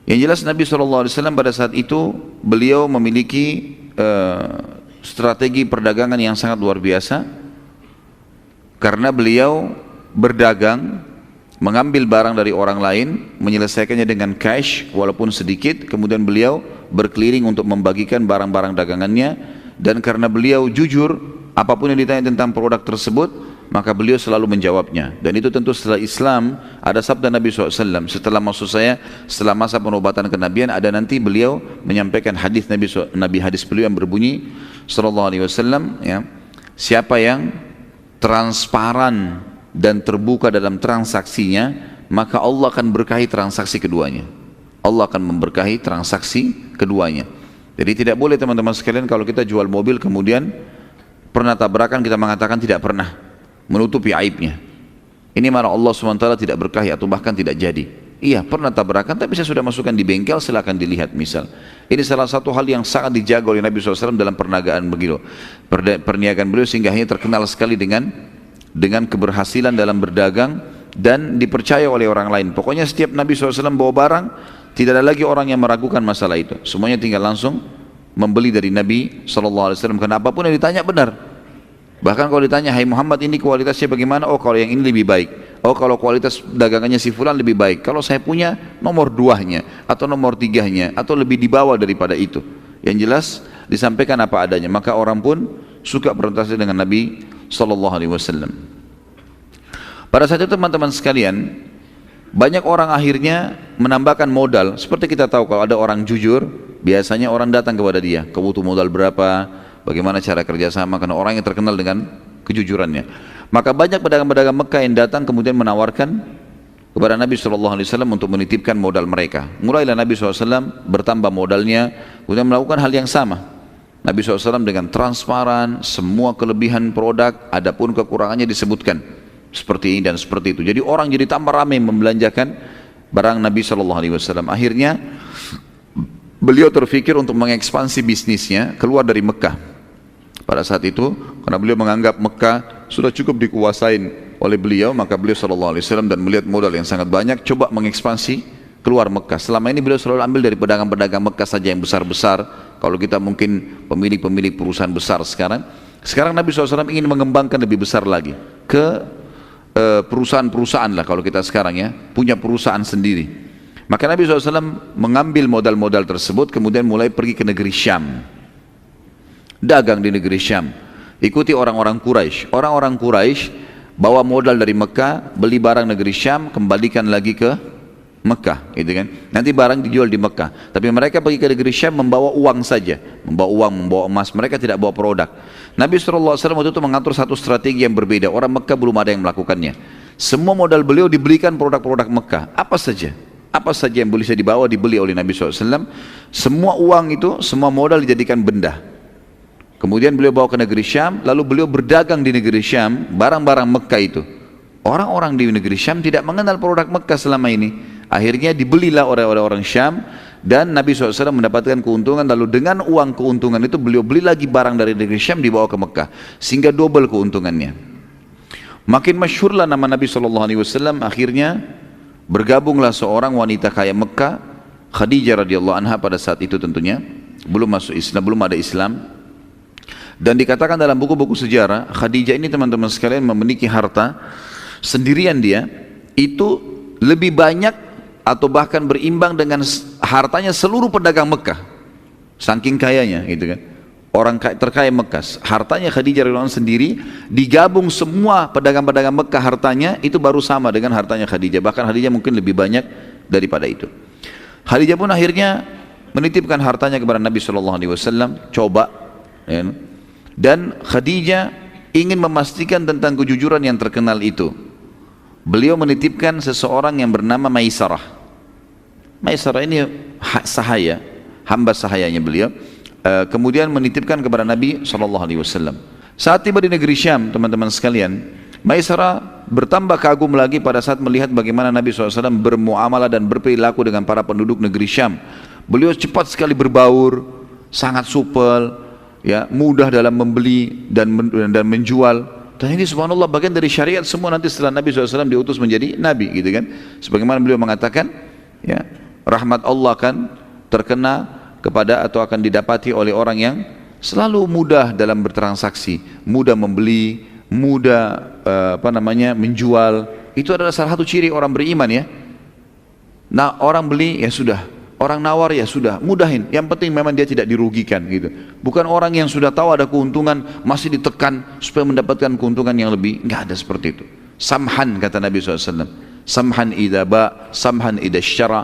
Yang jelas Nabi SAW pada saat itu beliau memiliki strategi perdagangan yang sangat luar biasa, karena beliau berdagang, mengambil barang dari orang lain, menyelesaikannya dengan cash walaupun sedikit, kemudian beliau berkeliling untuk membagikan barang-barang dagangannya. Dan karena beliau jujur, apapun yang ditanya tentang produk tersebut, maka beliau selalu menjawabnya. Dan itu tentu setelah Islam, ada sabda Nabi SAW, setelah masa penobatan kenabian, ada nanti beliau menyampaikan hadis Nabi hadis beliau yang berbunyi SAW, ya, siapa yang transparan dan terbuka dalam transaksinya, maka Allah akan berkahi transaksi keduanya. Allah akan memberkahi transaksi keduanya. Jadi tidak boleh teman-teman sekalian kalau kita jual mobil kemudian pernah tabrakan kita mengatakan tidak pernah, menutupi aibnya. Ini malah Allah SWT tidak berkahi atau bahkan tidak jadi. Iya, pernah tabrakan tapi saya sudah masukkan di bengkel, silakan dilihat misal. Ini salah satu hal yang sangat dijaga oleh Nabi SAW dalam perniagaan beliau, sehingga hanya terkenal sekali dengan keberhasilan dalam berdagang dan dipercaya oleh orang lain. Pokoknya setiap Nabi SAW bawa barang, tidak ada lagi orang yang meragukan masalah itu. Semuanya tinggal langsung membeli dari Nabi SAW. Karena apapun yang ditanya benar. Bahkan kalau ditanya, hai Muhammad ini kualitasnya bagaimana? Oh kalau yang ini lebih baik. Oh kalau kualitas dagangannya si fulan lebih baik. Kalau saya punya nomor 2-nya atau nomor 3-nya atau lebih di bawah daripada itu. Yang jelas disampaikan apa adanya. Maka orang pun suka berinteraksi dengan Nabi SAW. Pada saat itu teman-teman sekalian, banyak orang akhirnya menambahkan modal. Seperti kita tahu kalau ada orang jujur, biasanya orang datang kepada dia, kau butuh modal berapa, bagaimana cara kerjasama, karena orang yang terkenal dengan kejujurannya. Maka banyak pedagang-pedagang Mekah yang datang kemudian menawarkan kepada Nabi SAW untuk menitipkan modal mereka. Mulailah Nabi SAW bertambah modalnya, kemudian melakukan hal yang sama. Nabi SAW dengan transparan, semua kelebihan produk, adapun kekurangannya disebutkan. Seperti ini dan seperti itu. Jadi orang jadi tambah ramai membelanjakan barang Nabi SAW. Akhirnya beliau terfikir untuk mengekspansi bisnisnya keluar dari Mekah. Pada saat itu, karena beliau menganggap Mekah sudah cukup dikuasain oleh beliau, maka beliau SAW dan melihat modal yang sangat banyak, coba mengekspansi keluar Mekah. Selama ini beliau selalu ambil dari pedagang-pedagang Mekah saja yang besar-besar. Kalau kita mungkin pemilik-pemilik perusahaan besar sekarang Nabi SAW ingin mengembangkan lebih besar lagi ke perusahaan-perusahaan lah kalau kita sekarang ya, punya perusahaan sendiri. Maka Nabi SAW mengambil modal-modal tersebut kemudian mulai pergi ke negeri Syam, dagang di negeri Syam, ikuti orang-orang Quraisy. Orang-orang Quraisy bawa modal dari Mekah, beli barang negeri Syam, kembalikan lagi ke Mekah, gitu kan. Nanti barang dijual di Mekah, tapi mereka pergi ke negeri Syam membawa uang saja, membawa emas, mereka tidak bawa produk. Nabi SAW waktu itu mengatur satu strategi yang berbeda. Orang Mekah belum ada yang melakukannya. Semua modal beliau dibelikan produk-produk Mekah, apa saja yang bisa dibawa dibeli oleh Nabi SAW. Semua uang itu, semua modal dijadikan benda. Kemudian beliau bawa ke negeri Syam, lalu beliau berdagang di negeri Syam, barang-barang Mekah itu. Orang-orang di negeri Syam tidak mengenal produk Mekah selama ini. Akhirnya dibelilah oleh orang Syam, dan Nabi SAW mendapatkan keuntungan. Lalu dengan uang keuntungan itu beliau beli lagi barang dari negeri Syam, dibawa ke Mekah, sehingga double keuntungannya. Makin masyhurlah nama Nabi SAW. Akhirnya bergabunglah seorang wanita kaya Mekah, Khadijah radhiyallahu anha. Pada saat itu tentunya belum masuk Islam, belum ada Islam. Dan dikatakan dalam buku-buku sejarah, Khadijah ini teman-teman sekalian memiliki harta sendirian, dia itu lebih banyak atau bahkan berimbang dengan hartanya seluruh pedagang Mekah, saking kayanya gitu kan. Orang terkaya Mekah, hartanya Khadijah radhiyallahu anha sendiri, digabung semua pedagang-pedagang Mekah hartanya itu baru sama dengan hartanya Khadijah. Bahkan Khadijah mungkin lebih banyak daripada itu. Khadijah pun akhirnya menitipkan hartanya kepada Nabi SAW, coba ya. Dan Khadijah ingin memastikan tentang kejujuran yang terkenal itu. Beliau menitipkan seseorang yang bernama Maisarah. Maisarah ini sahaya, hamba sahayanya beliau. Kemudian menitipkan kepada Nabi SAW. Saat tiba di negeri Syam, teman-teman sekalian, Maisarah bertambah kagum lagi pada saat melihat bagaimana Nabi SAW bermuamalah dan berperilaku dengan para penduduk negeri Syam. Beliau cepat sekali berbaur, sangat supel, ya, mudah dalam membeli dan menjual. Dan ini subhanallah bagian dari syariat semua nanti setelah Nabi SAW diutus menjadi Nabi gitu kan. Sebagaimana beliau mengatakan, ya, rahmat Allah akan terkena kepada atau akan didapati oleh orang yang selalu mudah dalam bertransaksi, mudah membeli, mudah menjual. Itu adalah salah satu ciri orang beriman ya. Nah, orang beli ya sudah, orang nawar ya sudah, mudahin. Yang penting memang dia tidak dirugikan gitu. Bukan orang yang sudah tahu ada keuntungan masih ditekan supaya mendapatkan keuntungan yang lebih. Enggak ada seperti itu. Samhan kata Nabi SAW. Samhan idza ba, samhan idza syara.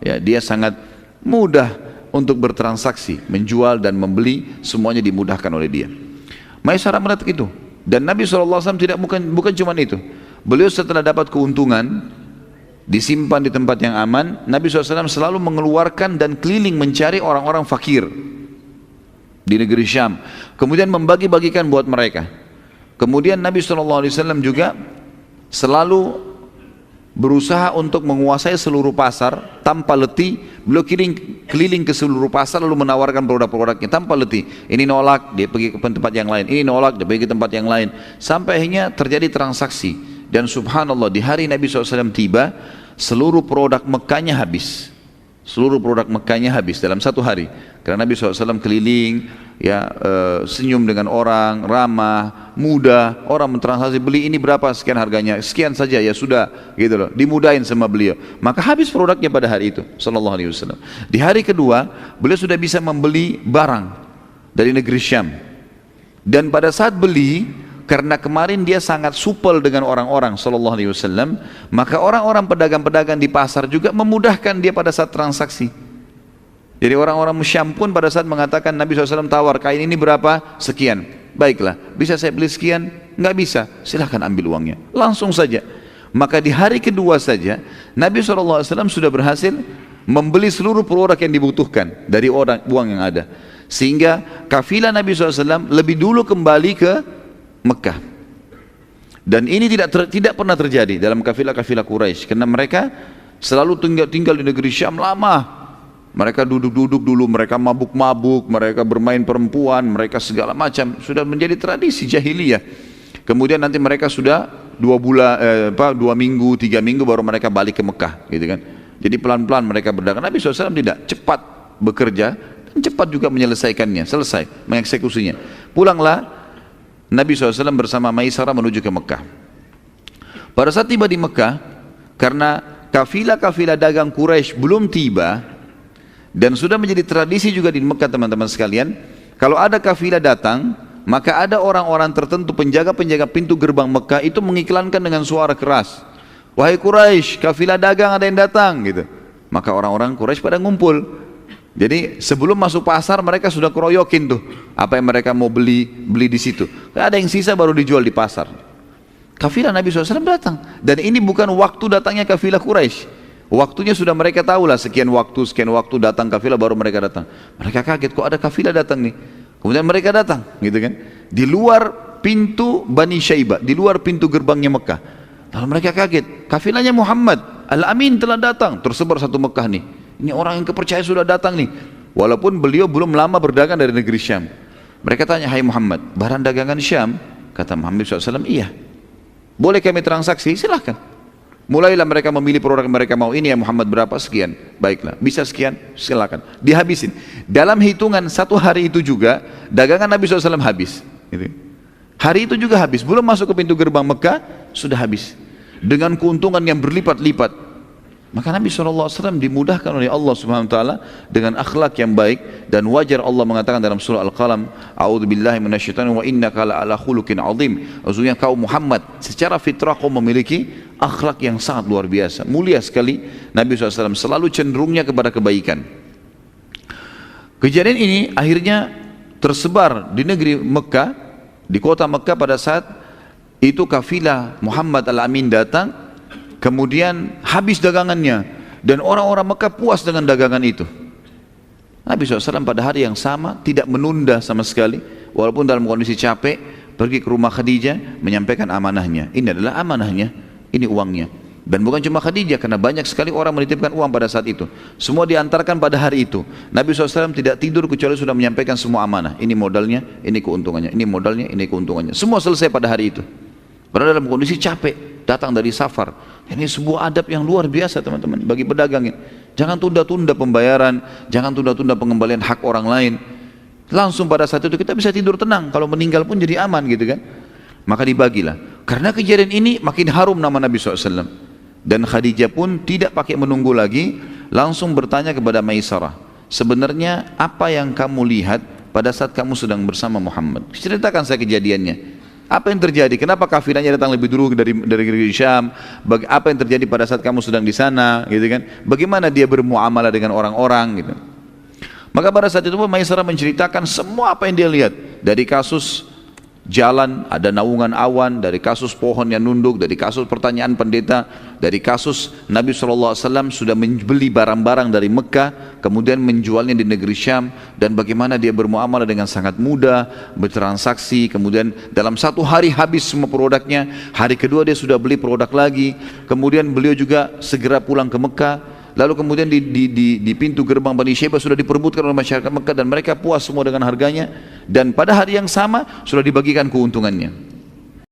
Ya, dia sangat mudah untuk bertransaksi, menjual dan membeli, semuanya dimudahkan oleh dia. Maisarah melihat itu. Dan Nabi SAW tidak bukan cuma itu. Beliau setelah dapat keuntungan, disimpan di tempat yang aman, Nabi SAW selalu mengeluarkan dan keliling mencari orang-orang fakir di negeri Syam, kemudian membagi-bagikan buat mereka. Kemudian Nabi SAW juga selalu berusaha untuk menguasai seluruh pasar tanpa letih. Beliau keliling ke seluruh pasar lalu menawarkan produk-produknya tanpa letih. Ini nolak, dia pergi ke tempat yang lain. Ini nolak, dia pergi ke tempat yang lain. Sampai akhirnya terjadi transaksi. Dan subhanallah, di hari Nabi SAW tiba, seluruh produk Mekkahnya habis. Seluruh produk Mekkahnya habis dalam satu hari. Karena Nabi SAW keliling, ya, senyum dengan orang, ramah, mudah. Orang mentransaksi, beli ini berapa, sekian harganya, sekian saja, ya sudah, gitu loh. Dimudahin sama beliau. Maka habis produknya pada hari itu, sallallahu alaihi wasallam. Di hari kedua, beliau sudah bisa membeli barang dari negeri Syam. Dan pada saat beli, karena kemarin dia sangat supel dengan orang-orang sallallahu alaihi wasallam, maka orang-orang pedagang-pedagang di pasar juga memudahkan dia pada saat transaksi. Jadi orang-orang Syam pun pada saat mengatakan Nabi SAW tawar, kain ini berapa? Sekian. Baiklah, bisa saya beli sekian? Enggak bisa, silahkan ambil uangnya. Langsung saja. Maka di hari kedua saja Nabi SAW sudah berhasil membeli seluruh produk yang dibutuhkan dari uang yang ada. Sehingga kafilah Nabi SAW lebih dulu kembali ke Mekah. Dan ini tidak pernah terjadi dalam kafilah-kafilah Quraisy, karena mereka selalu tinggal di negeri Syam lama. Mereka duduk-duduk dulu, mereka mabuk-mabuk, mereka bermain perempuan, mereka segala macam, sudah menjadi tradisi jahiliyah. Kemudian nanti mereka sudah 2 minggu, 3 minggu baru mereka balik ke Mekah, gitu kan. Jadi pelan-pelan mereka berdagang. Nabi SAW tidak, cepat bekerja dan cepat juga menyelesaikannya, selesai mengeksekusinya. Pulanglah Nabi SAW bersama Maisarah menuju ke Mekah. Pada saat tiba di Mekah, karena kafilah-kafilah dagang Quraisy belum tiba, dan sudah menjadi tradisi juga di Mekah teman-teman sekalian, kalau ada kafilah datang, maka ada orang-orang tertentu, penjaga-penjaga pintu gerbang Mekah itu mengiklankan dengan suara keras, wahai Quraisy, kafilah dagang ada yang datang, gitu. Maka orang-orang Quraisy pada ngumpul. Jadi sebelum masuk pasar mereka sudah keroyokin tuh apa yang mereka mau beli di situ. Ada yang sisa baru dijual di pasar. Kafilah Nabi SAW datang, dan ini bukan waktu datangnya kafilah Quraisy. Waktunya sudah mereka tahu lah, sekian waktu datang kafilah, baru mereka datang. Mereka kaget, kok ada kafilah datang nih. Kemudian mereka datang, gitu kan, di luar pintu Bani Syaibah, di luar pintu gerbangnya Mekah. Lalu mereka kaget, kafilahnya Muhammad Al-Amin telah datang, tersebar satu Mekah nih. Ini orang yang kepercayaan sudah datang nih. Walaupun beliau belum lama berdagang dari negeri Syam. Mereka tanya, hai Muhammad, barang dagangan Syam? Kata Muhammad SAW, iya. Boleh kami transaksi? Silahkan. Mulailah mereka memilih produk yang mereka mau. Ini ya Muhammad berapa? Sekian. Baiklah, bisa sekian? Silakan. Dihabisin. Dalam hitungan satu hari itu juga dagangan Nabi SAW habis. Gitu. Hari itu juga habis. Belum masuk ke pintu gerbang Mekah sudah habis. Dengan keuntungan yang berlipat-lipat. Maka Nabi SAW dimudahkan oleh Allah Subhanahu Wa Taala dengan akhlak yang baik, dan wajar Allah mengatakan dalam surah Al-Qalam, A'udzubillahi minasyaitonir wa innaka la'ala khuluqin 'adzim. Maksudnya kau Muhammad secara fitrah kau memiliki akhlak yang sangat luar biasa, mulia sekali. Nabi SAW selalu cenderungnya kepada kebaikan. Kejadian ini akhirnya tersebar di negeri Mekah, di kota Mekah. Pada saat itu kafilah Muhammad Al-Amin datang, kemudian habis dagangannya, dan orang-orang Mekah puas dengan dagangan itu. Nabi SAW pada hari yang sama tidak menunda sama sekali, walaupun dalam kondisi capek, pergi ke rumah Khadijah menyampaikan amanahnya. Ini adalah amanahnya, ini uangnya. Dan bukan cuma Khadijah, karena banyak sekali orang menitipkan uang pada saat itu. Semua diantarkan pada hari itu. Nabi SAW tidak tidur kecuali sudah menyampaikan semua amanah. Ini modalnya, ini keuntungannya, ini modalnya, ini keuntungannya. Semua selesai pada hari itu. Padahal dalam kondisi capek, datang dari safar. Ini sebuah adab yang luar biasa teman-teman bagi pedagang. Jangan tunda-tunda pembayaran, jangan tunda-tunda pengembalian hak orang lain. Langsung pada saat itu kita bisa tidur tenang, kalau meninggal pun jadi aman gitu kan. Maka dibagilah. Karena kejadian ini makin harum nama Nabi SAW. Dan Khadijah pun tidak pakai menunggu lagi, langsung bertanya kepada Maisarah, sebenarnya apa yang kamu lihat pada saat kamu sedang bersama Muhammad? Ceritakan saya kejadiannya. Apa yang terjadi? Kenapa kafiranya datang lebih dulu dari Syam? Apa yang terjadi pada saat kamu sedang di sana? Gitu kan? Bagaimana dia bermuamalah dengan orang-orang? Gitu. Maka pada saat itu Maisarah menceritakan semua apa yang dia lihat, dari kasus jalan ada naungan awan, dari kasus pohon yang nunduk, dari kasus pertanyaan pendeta, dari kasus Nabi SAW sudah membeli barang-barang dari Mekah kemudian menjualnya di negeri Syam, dan bagaimana dia bermuamalah dengan sangat mudah, bertransaksi, kemudian dalam satu hari habis semua produknya, hari kedua dia sudah beli produk lagi, kemudian beliau juga segera pulang ke Mekah. Lalu kemudian di pintu gerbang Bani Syaibah sudah diperebutkan oleh masyarakat Mekah dan mereka puas semua dengan harganya, dan pada hari yang sama sudah dibagikan keuntungannya.